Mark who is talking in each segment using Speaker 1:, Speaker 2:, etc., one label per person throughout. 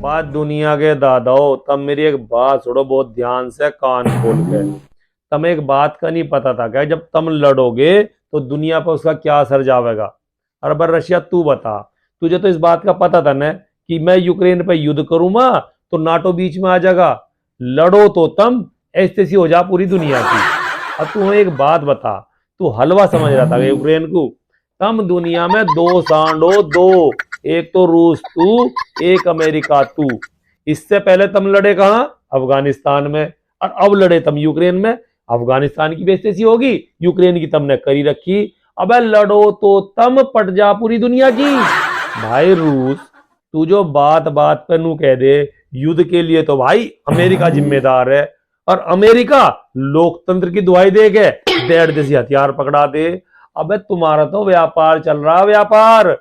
Speaker 1: बात दुनिया के दादाओ, तब मेरी एक बात सुनो बहुत ध्यान से, कान खोल के। तम एक बात का नहीं पता था क्या, जब तुम लड़ोगे तो दुनिया पर उसका क्या असर जाएगा। अरब रशिया तू बता, तुझे तो इस बात का पता था ना कि मैं यूक्रेन पे युद्ध करूंगा तो नाटो बीच में आ जाएगा। लड़ो तो तुम ऐसी हो जा पूरी दुनिया की। अब तू एक बात बता, तू हलवा समझ रहा था यूक्रेन को। तुम दुनिया में दो सांडो, दो, एक तो रूस तू, एक अमेरिका तू। इससे पहले तुम लड़े कहां? अफगानिस्तान में। और अब लड़े तुम यूक्रेन में। अफगानिस्तान की बेइज्जती होगी, यूक्रेन की तुमने करी रखी। अबे लड़ो तो तुम पट जा पूरी दुनिया की। भाई रूस, तू जो बात बात पे नू कह दे युद्ध के लिए तो भाई अमेरिका जिम्मेदार है। और अमेरिका लोकतंत्र की दुहाई दे के डेढ़ देसी हथियार पकड़ा दे। अबे तुम्हारा तो व्यापार चल रहा, व्यापार।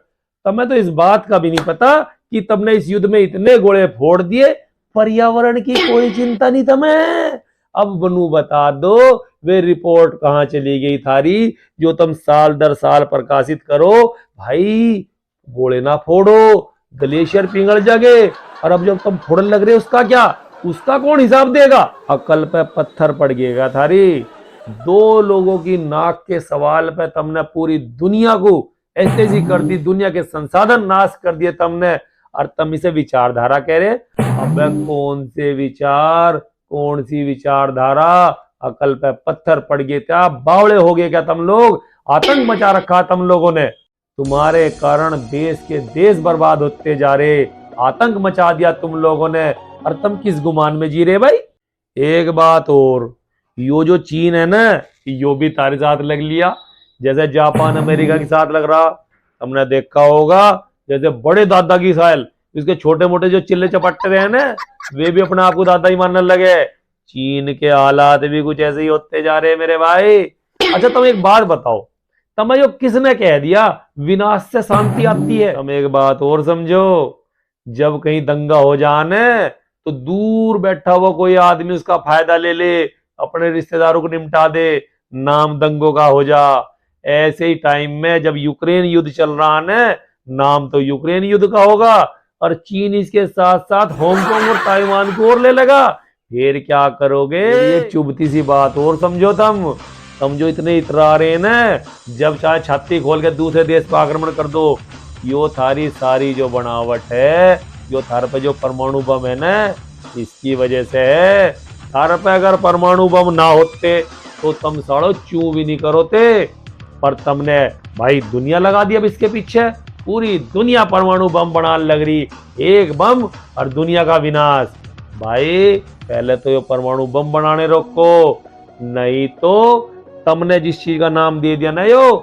Speaker 1: तुम्हें तो इस बात का भी नहीं पता कि तुमने इस युद्ध में इतने गोले फोड़ दिए, पर्यावरण की कोई चिंता नहीं तुम्हें। अब बनू बता दो, वे रिपोर्ट कहां चली गई थारी जो तुम साल दर साल प्रकाशित करो। भाई गोले ना फोड़ो, ग्लेशियर पिघल जागे। और अब जब तुम फोड़ने लग रहे उसका क्या, उसका कौन हिसाब देगा? अकल पे पत्थर पड़ गएगा थारी। दो लोगों की नाक के सवाल पे तुमने पूरी दुनिया को ऐसे ही कर दी, दुनिया के संसाधन नाश कर दिए तुमने। और तुम इसे विचारधारा कह रहे? अबे कौन से विचार, कौन सी विचारधारा? अकल पे पत्थर पड़ गए क्या? बावड़े हो गए क्या तुम लोग? आतंक मचा रखा तुम लोगों ने। तुम्हारे कारण देश के देश बर्बाद होते जा रहे। आतंक मचा दिया तुम लोगों ने। और तुम किस गुमान में जी रहे भाई? एक बात और, यो जो चीन है ना, यो भी तारे साथ लग लिया, जैसे जापान अमेरिका के साथ लग रहा। तुमने देखा होगा जैसे बड़े दादा की साइल इसके छोटे मोटे जो चिल्ले चपट्टे रहे ना, वे भी अपने आप को दादा ही मानने लगे। चीन के हालात भी कुछ ऐसे ही होते जा रहे मेरे भाई। अच्छा तुम एक बात बताओ, तुम्हें जो किसने कह दिया विनाश से शांति आती है? तुम एक बात और समझो, जब कहीं दंगा हो जाने तो दूर बैठा हुआ कोई आदमी उसका फायदा ले ले, अपने रिश्तेदारों को निपटा दे, नाम दंगों का हो जा। ऐसे ही टाइम में जब यूक्रेन युद्ध चल रहा है, नाम तो यूक्रेन युद्ध का होगा और चीन इसके साथ साथ हांगकांग और ताइवान को और ले लेगा। फिर क्या करोगे? ये चुभती सी बात और समझो तुम जो इतने इतरा रहे हैं ना, जब चाहे छाती खोल के दूसरे देश पर आक्रमण कर दो। यो थारी सारी जो बनावट है, जो थार पे जो परमाणु बम है ना, इसकी वजह से है। थार पे अगर परमाणु बम ना होते तो तुम साड़ो चू भी नहीं करोते। पर तुमने भाई दुनिया लगा दी अब इसके पीछे। पूरी दुनिया परमाणु बम बनाने लग रही, एक बम और दुनिया का विनाश। भाई पहले तो ये परमाणु बम बनाने रोको, नहीं तो तुमने जिस चीज का नाम दे दिया ना, यो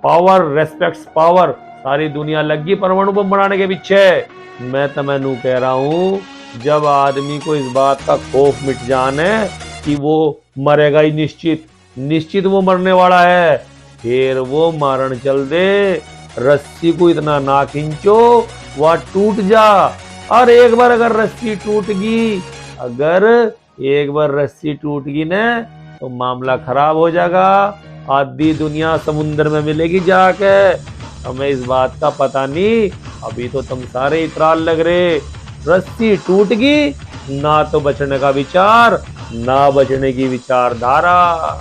Speaker 1: पावर रेस्पेक्ट्स पावर, सारी दुनिया लग गई परमाणु बम बनाने के पीछे। मैं तुम्हें नू कह रहा हूं, जब आदमी को इस बात का खौफ मिट जाने कि वो मरेगा ही निश्चित वो मरने वाला है, फिर वो मारण चल दे। रस्सी को इतना ना खींचो वह टूट जा। और एक बार अगर रस्सी टूट गई ना, तो मामला खराब हो जाएगा। आधी दुनिया समुद्र में मिलेगी जाके। हमें इस बात का पता नहीं, अभी तो तुम सारे इतराल लग रहे। रस्सी टूट गई, ना तो बचने का विचार, ना बचने की विचारधारा।